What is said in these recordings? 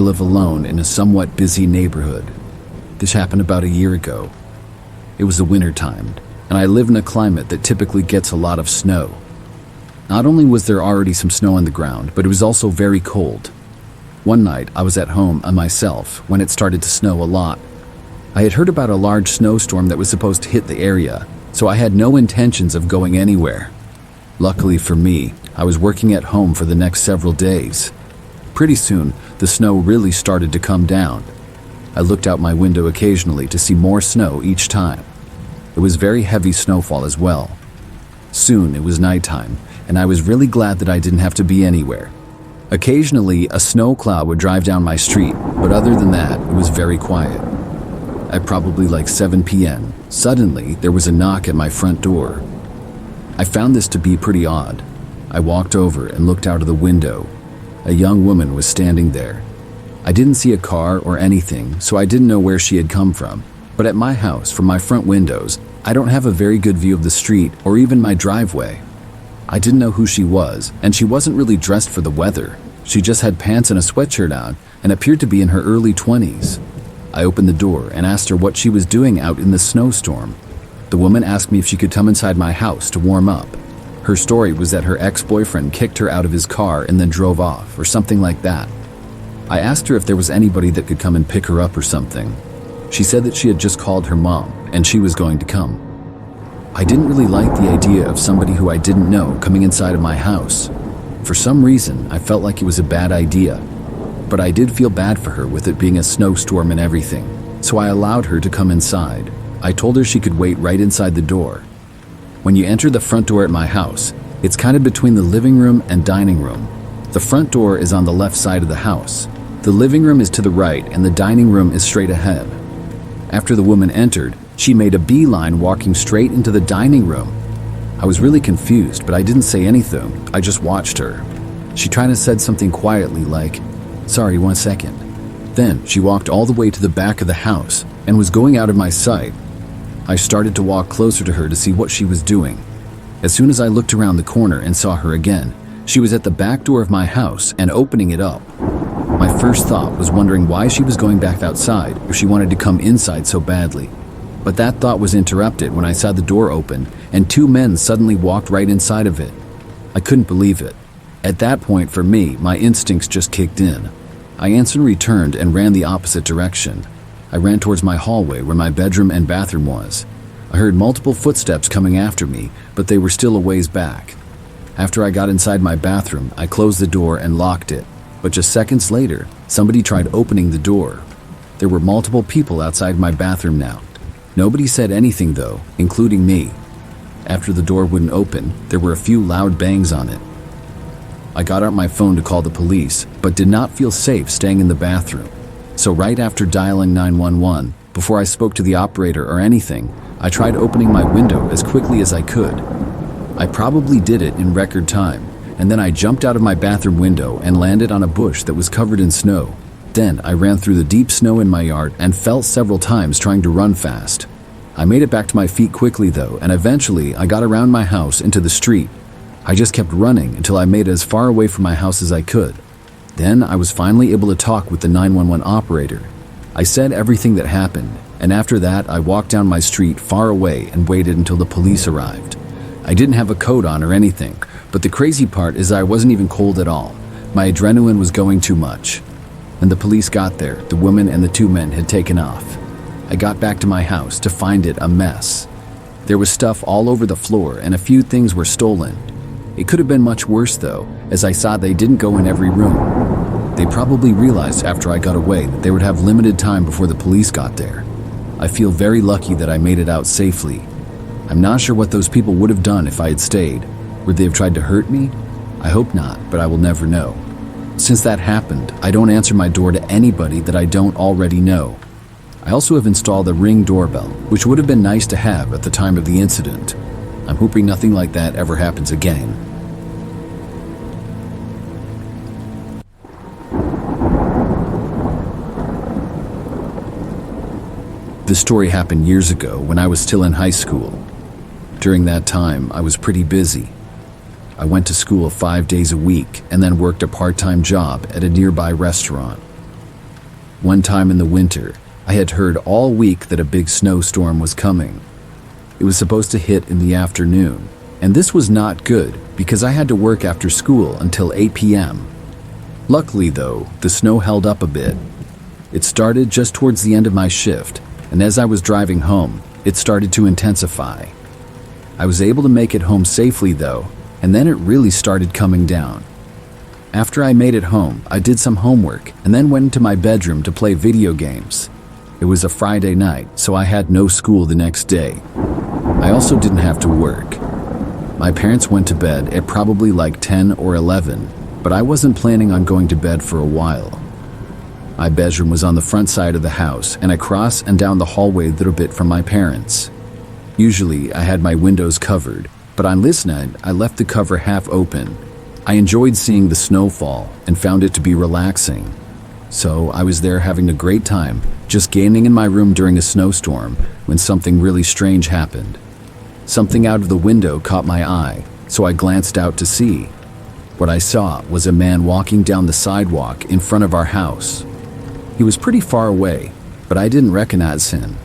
live alone in a somewhat busy neighborhood. This happened about a year ago. It was the winter time, and I live in a climate that typically gets a lot of snow. Not only was there already some snow on the ground, but it was also very cold. One night, I was at home by myself when it started to snow a lot. I had heard about a large snowstorm that was supposed to hit the area, so I had no intentions of going anywhere. Luckily for me, I was working at home for the next several days. Pretty soon, the snow really started to come down. I looked out my window occasionally to see more snow each time. It was very heavy snowfall as well. Soon it was nighttime, and I was really glad that I didn't have to be anywhere. Occasionally, a snow cloud would drive down my street, but other than that, it was very quiet. At probably like 7 p.m., suddenly there was a knock at my front door. I found this to be pretty odd. I walked over and looked out of the window. A young woman was standing there. I didn't see a car or anything, so I didn't know where she had come from. But at my house, from my front windows, I don't have a very good view of the street or even my driveway. I didn't know who she was, and she wasn't really dressed for the weather. She just had pants and a sweatshirt on and appeared to be in her early 20s. I opened the door and asked her what she was doing out in the snowstorm. The woman asked me if she could come inside my house to warm up. Her story was that her ex-boyfriend kicked her out of his car and then drove off, or something like that. I asked her if there was anybody that could come and pick her up or something. She said that she had just called her mom, and she was going to come. I didn't really like the idea of somebody who I didn't know coming inside of my house. For some reason, I felt like it was a bad idea. But I did feel bad for her with it being a snowstorm and everything, so I allowed her to come inside. I told her she could wait right inside the door. When you enter the front door at my house, it's kind of between the living room and dining room. The front door is on the left side of the house. The living room is to the right and the dining room is straight ahead. After the woman entered, she made a beeline walking straight into the dining room. I was really confused, but I didn't say anything. I just watched her. She kind of said something quietly like, "Sorry, 1 second." Then she walked all the way to the back of the house and was going out of my sight. I started to walk closer to her to see what she was doing. As soon as I looked around the corner and saw her again, she was at the back door of my house and opening it up. My first thought was wondering why she was going back outside if she wanted to come inside so badly. But that thought was interrupted when I saw the door open and 2 men suddenly walked right inside of it. I couldn't believe it. At that point, for me, my instincts just kicked in. I instantly turned and ran the opposite direction. I ran towards my hallway where my bedroom and bathroom was. I heard multiple footsteps coming after me, but they were still a ways back. After I got inside my bathroom, I closed the door and locked it. But just seconds later, somebody tried opening the door. There were multiple people outside my bathroom now. Nobody said anything though, including me. After the door wouldn't open, there were a few loud bangs on it. I got out my phone to call the police, but did not feel safe staying in the bathroom. So right after dialing 911, before I spoke to the operator or anything, I tried opening my window as quickly as I could. I probably did it in record time, and then I jumped out of my bathroom window and landed on a bush that was covered in snow. Then I ran through the deep snow in my yard and fell several times trying to run fast. I made it back to my feet quickly though, and eventually I got around my house into the street. I just kept running until I made it as far away from my house as I could. Then I was finally able to talk with the 911 operator. I said everything that happened, and after that I walked down my street far away and waited until the police arrived. I didn't have a coat on or anything, but the crazy part is I wasn't even cold at all. My adrenaline was going too much. When the police got there, the woman and the 2 men had taken off. I got back to my house to find it a mess. There was stuff all over the floor and a few things were stolen. It could have been much worse though, as I saw they didn't go in every room. They probably realized after I got away that they would have limited time before the police got there. I feel very lucky that I made it out safely. I'm not sure what those people would have done if I had stayed. Would they have tried to hurt me? I hope not, but I will never know. Since that happened, I don't answer my door to anybody that I don't already know. I also have installed a Ring doorbell, which would have been nice to have at the time of the incident. I'm hoping nothing like that ever happens again. This story happened years ago when I was still in high school. During that time, I was pretty busy. I went to school 5 days a week and then worked a part-time job at a nearby restaurant. One time in the winter, I had heard all week that a big snowstorm was coming. It was supposed to hit in the afternoon, and this was not good because I had to work after school until 8 p.m. Luckily though, the snow held up a bit. It started just towards the end of my shift, and as I was driving home, it started to intensify. I was able to make it home safely though, and then it really started coming down. After I made it home, I did some homework and then went into my bedroom to play video games. It was a Friday night, so I had no school the next day. I also didn't have to work. My parents went to bed at probably like 10 or 11, but I wasn't planning on going to bed for a while. My bedroom was on the front side of the house, and I crossed and down the hallway a little bit from my parents. Usually, I had my windows covered, but on this night, I left the cover half open. I enjoyed seeing the snow fall and found it to be relaxing. So I was there having a great time, just gaming in my room during a snowstorm, when something really strange happened. Something out of the window caught my eye, so I glanced out to see. What I saw was a man walking down the sidewalk in front of our house. He was pretty far away, but I didn't recognize him.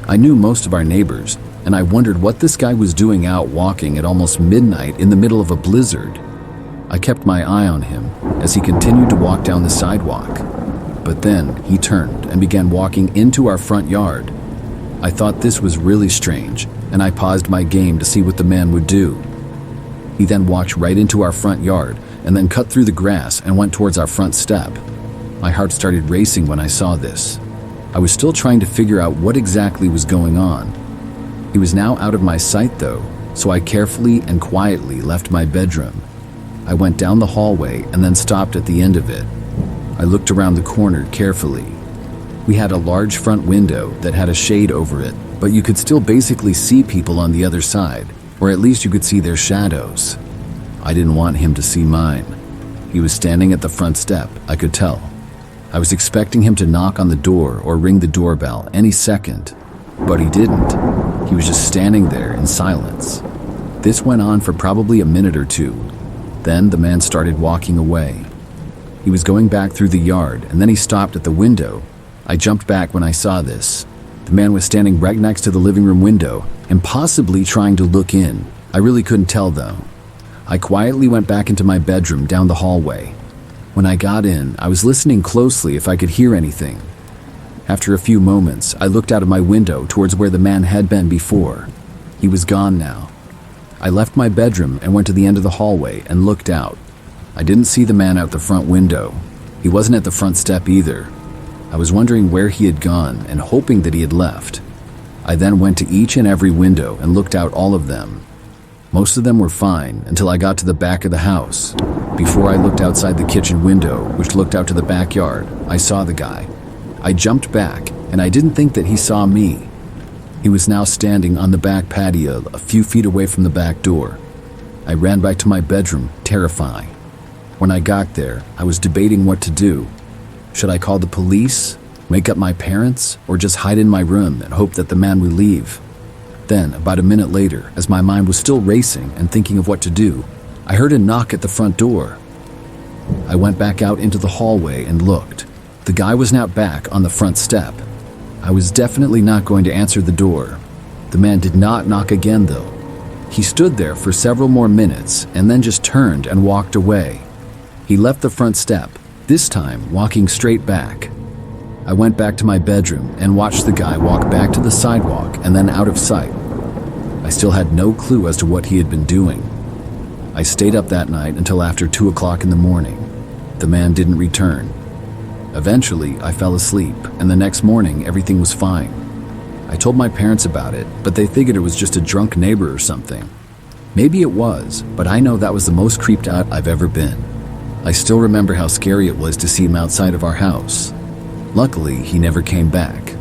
I knew most of our neighbors, and I wondered what this guy was doing out walking at almost midnight in the middle of a blizzard. I kept my eye on him as he continued to walk down the sidewalk. But then he turned and began walking into our front yard. I thought this was really strange, and I paused my game to see what the man would do. He then walked right into our front yard and then cut through the grass and went towards our front step. My heart started racing when I saw this. I was still trying to figure out what exactly was going on. He was now out of my sight though, so I carefully and quietly left my bedroom. I went down the hallway and then stopped at the end of it. I looked around the corner carefully. We had a large front window that had a shade over it, but you could still basically see people on the other side, or at least you could see their shadows. I didn't want him to see mine. He was standing at the front step, I could tell. I was expecting him to knock on the door or ring the doorbell any second, but he didn't. He was just standing there in silence. This went on for probably a minute or two. Then the man started walking away. He was going back through the yard, and then he stopped at the window. I jumped back when I saw this. The man was standing right next to the living room window and possibly trying to look in. I really couldn't tell though. I quietly went back into my bedroom down the hallway. When I got in, I was listening closely if I could hear anything. After a few moments, I looked out of my window towards where the man had been before. He was gone now. I left my bedroom and went to the end of the hallway and looked out. I didn't see the man out the front window. He wasn't at the front step either. I was wondering where he had gone and hoping that he had left. I then went to each and every window and looked out all of them. Most of them were fine until I got to the back of the house. Before I looked outside the kitchen window, which looked out to the backyard, I saw the guy. I jumped back, and I didn't think that he saw me. He was now standing on the back patio a few feet away from the back door. I ran back to my bedroom, terrified. When I got there, I was debating what to do. Should I call the police, wake up my parents, or just hide in my room and hope that the man would leave? Then, about a minute later, as my mind was still racing and thinking of what to do, I heard a knock at the front door. I went back out into the hallway and looked. The guy was now back on the front step. I was definitely not going to answer the door. The man did not knock again though. He stood there for several more minutes and then just turned and walked away. He left the front step, this time walking straight back. I went back to my bedroom and watched the guy walk back to the sidewalk and then out of sight. I still had no clue as to what he had been doing. I stayed up that night until after 2 o'clock in the morning. The man didn't return. Eventually, I fell asleep, and the next morning, everything was fine. I told my parents about it, but they figured it was just a drunk neighbor or something. Maybe it was, but I know that was the most creeped out I've ever been. I still remember how scary it was to see him outside of our house. Luckily, he never came back.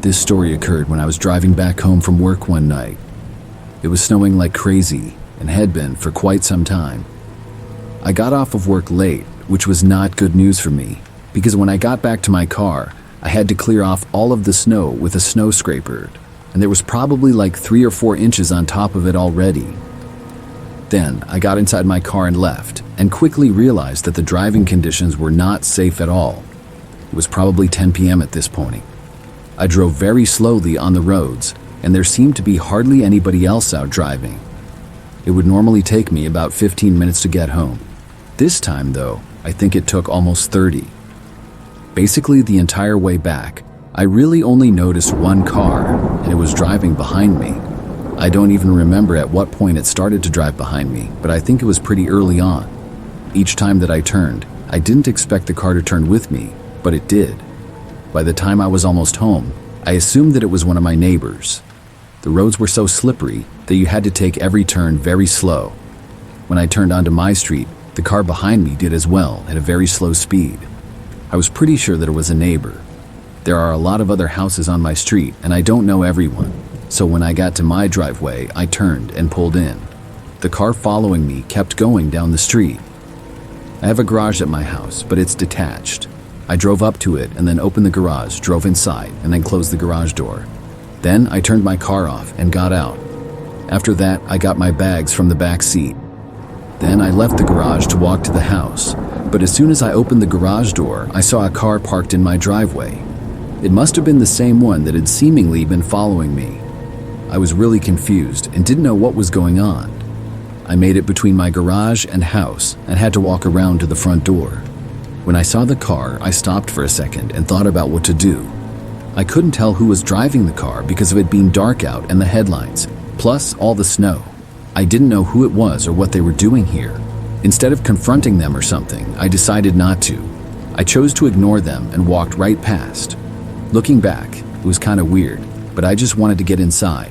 This story occurred when I was driving back home from work one night. It was snowing like crazy and had been for quite some time. I got off of work late, which was not good news for me, because when I got back to my car, I had to clear off all of the snow with a snow scraper, and there was probably like 3 or 4 inches on top of it already. Then I got inside my car and left, and quickly realized that the driving conditions were not safe at all. It was probably 10 p.m. at this point. I drove very slowly on the roads, and there seemed to be hardly anybody else out driving. It would normally take me about 15 minutes to get home. This time, though, I think it took almost 30. Basically, the entire way back, I really only noticed one car, and it was driving behind me. I don't even remember at what point it started to drive behind me, but I think it was pretty early on. Each time that I turned, I didn't expect the car to turn with me, but it did. By the time I was almost home, I assumed that it was one of my neighbors. The roads were so slippery that you had to take every turn very slow. When I turned onto my street, the car behind me did as well at a very slow speed. I was pretty sure that it was a neighbor. There are a lot of other houses on my street, and I don't know everyone. So when I got to my driveway, I turned and pulled in. The car following me kept going down the street. I have a garage at my house, but it's detached. I drove up to it and then opened the garage, drove inside, and then closed the garage door. Then I turned my car off and got out. After that, I got my bags from the back seat. Then I left the garage to walk to the house, but as soon as I opened the garage door, I saw a car parked in my driveway. It must have been the same one that had seemingly been following me. I was really confused and didn't know what was going on. I made it between my garage and house and had to walk around to the front door. When I saw the car, I stopped for a second and thought about what to do. I couldn't tell who was driving the car because of it being dark out and the headlights, plus all the snow. I didn't know who it was or what they were doing here. Instead of confronting them or something, I decided not to. I chose to ignore them and walked right past. Looking back, it was kind of weird, but I just wanted to get inside.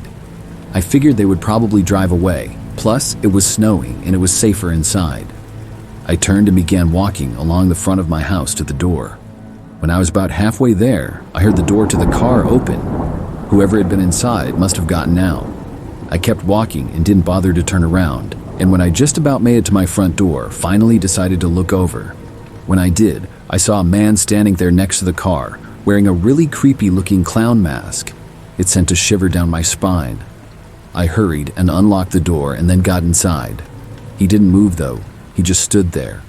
I figured they would probably drive away, plus it was snowing and it was safer inside. I turned and began walking along the front of my house to the door. When I was about halfway there, I heard the door to the car open. Whoever had been inside must have gotten out. I kept walking and didn't bother to turn around, and when I just about made it to my front door, finally decided to look over. When I did, I saw a man standing there next to the car, wearing a really creepy-looking clown mask. It sent a shiver down my spine. I hurried and unlocked the door and then got inside. He didn't move though, he just stood there.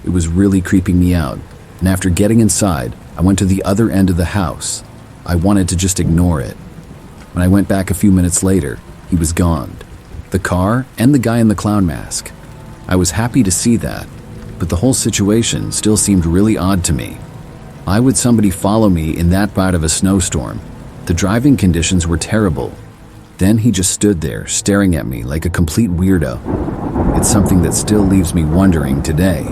It was really creeping me out, and after getting inside, I went to the other end of the house. I wanted to just ignore it. When I went back a few minutes later, he was gone. The car and the guy in the clown mask. I was happy to see that, but the whole situation still seemed really odd to me. Why would somebody follow me in that bad of a snowstorm? The driving conditions were terrible. Then he just stood there staring at me like a complete weirdo. It's something that still leaves me wondering today.